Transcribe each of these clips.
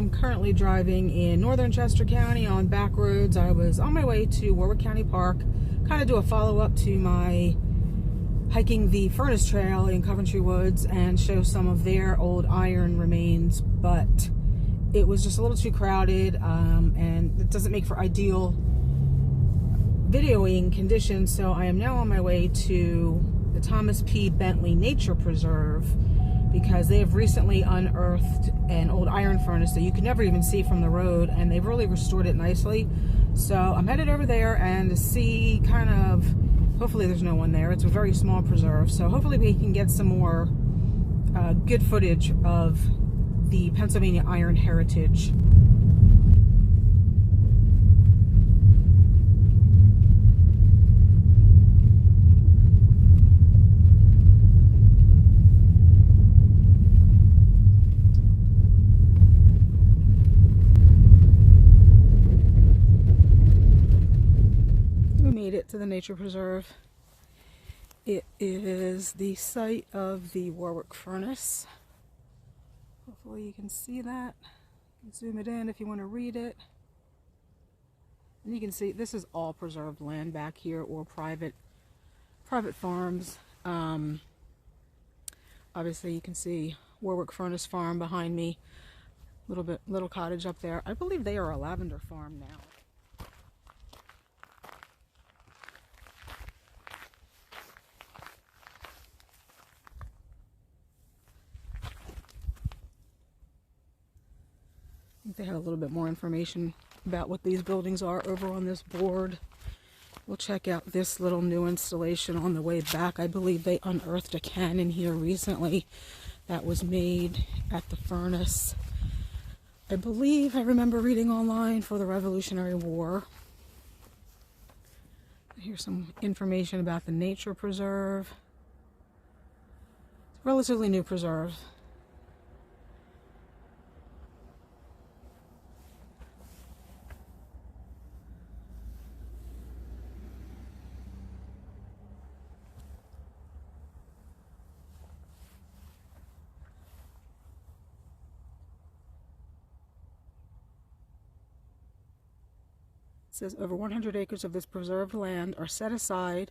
I'm currently driving in northern Chester County on back roads. I was on my way to Warwick County Park, kind of do a follow-up to my hiking the Furnace Trail in Coventry Woods and show some of their old iron remains, but it was just a little too crowded, and it doesn't make for ideal videoing conditions, so I am now on my way to the Thomas P. Bentley Nature Preserve, because they have recently unearthed an old iron furnace that you could never even see from the road, and they've really restored it nicely. So I'm headed over there and to see kind of, hopefully there's no one there. It's a very small preserve, so hopefully we can get some more good footage of the Pennsylvania iron heritage. It to the nature preserve. It is the site of the Warwick furnace. Hopefully you can see that. You can zoom it in if you want to read it. And you can see this is all preserved land back here, or private farms. Obviously you can see Warwick Furnace Farm behind me. Little cottage up there. I believe they are a lavender farm now. They have a little bit more information about what these buildings are over on this board. We'll check out this little new installation on the way back. I believe they unearthed a cannon here recently that was made at the furnace. I believe I remember reading online for the Revolutionary War. Here's some information about the nature preserve. It's a relatively new preserve. It says over 100 acres of this preserved land are set aside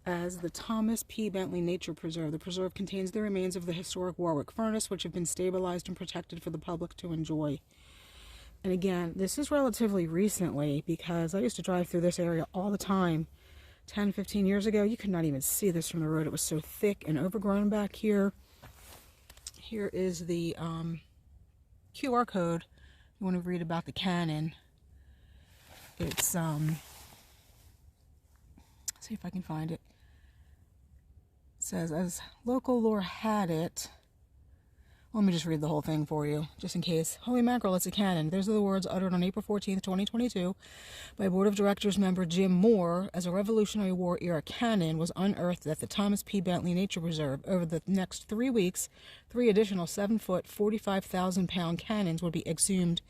as the Thomas P. Bentley Nature Preserve. The preserve contains the remains of the historic Warwick furnace, which have been stabilized and protected for the public to enjoy. And again, this is relatively recently, because I used to drive through this area all the time. 10, 15 years ago, you could not even see this from the road. It was so thick and overgrown back here. Here is the QR code. You want to read about the cannon. It's, see if I can find it. It says, as local lore had it, let me just read the whole thing for you, just in case. Holy mackerel, it's a cannon. Those are the words uttered on April 14th, 2022 by Board of Directors member Jim Moore, as a Revolutionary War era cannon was unearthed at the Thomas P. Bentley Nature Preserve. Over the next 3 weeks, 3 additional 7-foot, 45,000-pound cannons would be exhumed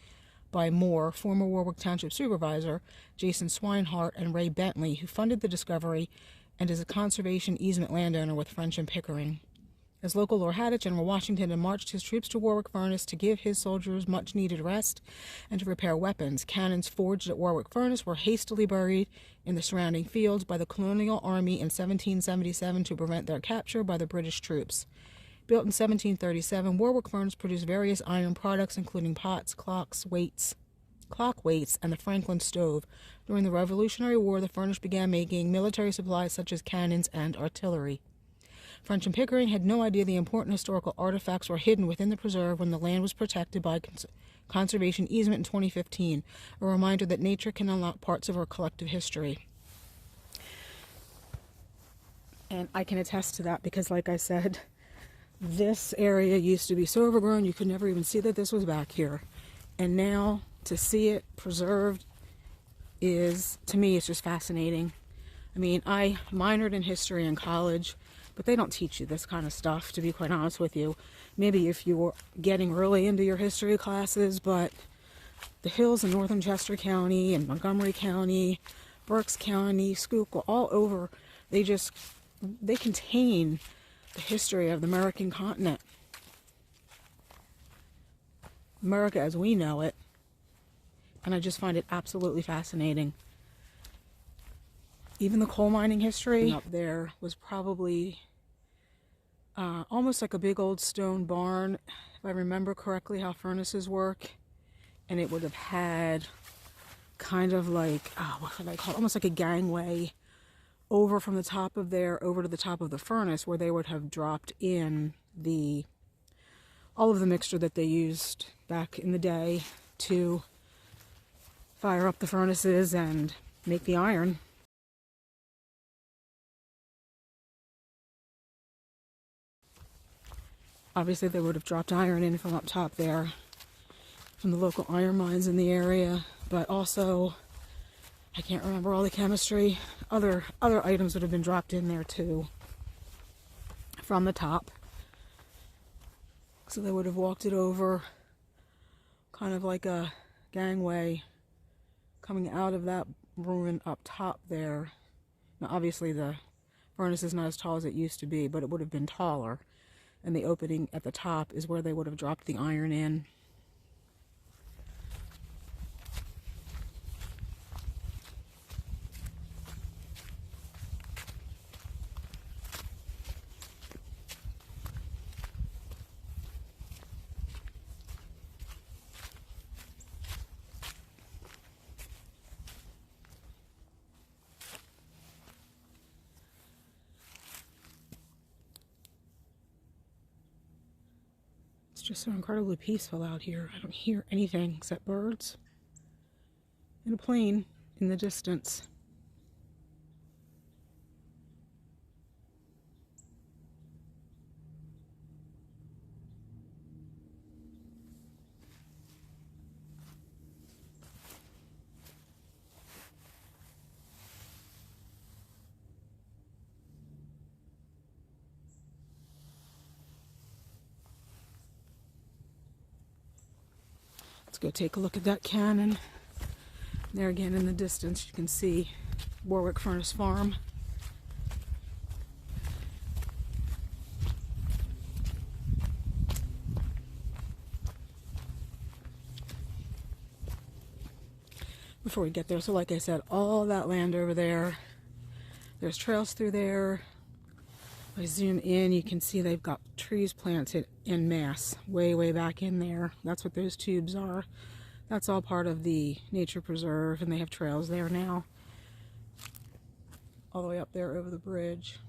by Moore, former Warwick Township Supervisor Jason Swinehart, and Ray Bentley, who funded the discovery and is a conservation easement landowner with French and Pickering. As local lore had it, General Washington had marched his troops to Warwick Furnace to give his soldiers much-needed rest and to repair weapons. Cannons forged at Warwick Furnace were hastily buried in the surrounding fields by the colonial army in 1777 to prevent their capture by the British troops. Built in 1737, Warwick Furnace produced various iron products, including pots, clock weights, and the Franklin stove. During the Revolutionary War, the furnace began making military supplies such as cannons and artillery. French and Pickering had no idea the important historical artifacts were hidden within the preserve when the land was protected by conservation easement in 2015, a reminder that nature can unlock parts of our collective history. And I can attest to that because, like I said, this area used to be so overgrown you could never even see that this was back here. And now to see it preserved is, to me, it's just fascinating. I mean, I minored in history in college, but they don't teach you this kind of stuff, to be quite honest with you. Maybe if you were getting really into your history classes, but the hills in northern Chester County and Montgomery County, Berks County, Schuylkill, all over, they contain the history of the American continent. America as we know it. And I just find it absolutely fascinating. Even the coal mining history up there was probably almost like a big old stone barn, if I remember correctly how furnaces work. And it would have had kind of like, what should I call it? Almost like a gangway over from the top of there over to the top of the furnace, where they would have dropped in all of the mixture that they used back in the day to fire up the furnaces and make the iron. Obviously they would have dropped iron in from up top there, from the local iron mines in the area, but also, I can't remember all the chemistry, other items would have been dropped in there too, from the top. So they would have walked it over, kind of like a gangway coming out of that ruin up top there. Now obviously the furnace is not as tall as it used to be, but it would have been taller. And the opening at the top is where they would have dropped the iron in. It's just so incredibly peaceful out here. I don't hear anything except birds and a plane in the distance. Let's go take a look at that cannon. There again in the distance you can see Warwick Furnace Farm. Before we get there, so like I said, all that land over there, there's trails through there. If I zoom in, you can see they've got trees planted en masse way back in there. That's what those tubes are. That's all part of the nature preserve, and they have trails there now, all the way up there over the bridge.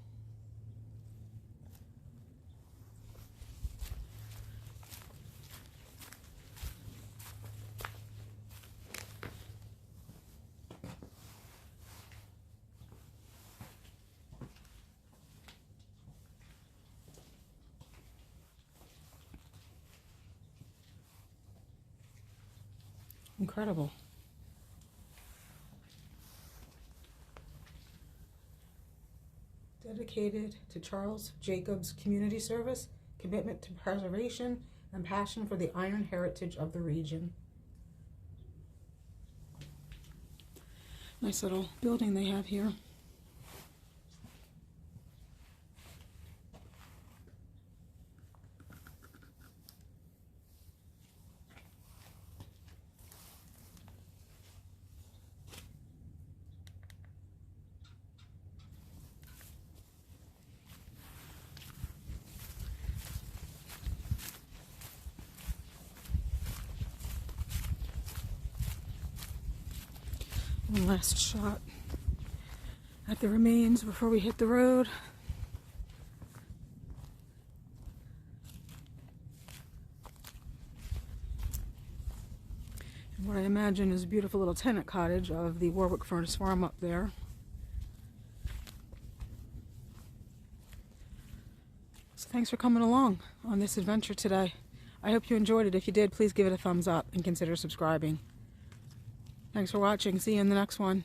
Incredible. Dedicated to Charles Jacobs Community Service, commitment to preservation, and passion for the iron heritage of the region. Nice little building they have here. One last shot at the remains before we hit the road. And what I imagine is a beautiful little tenant cottage of the Warwick Furnace Farm up there. So thanks for coming along on this adventure today. I hope you enjoyed it. If you did, please give it a thumbs up and consider subscribing. Thanks for watching. See you in the next one.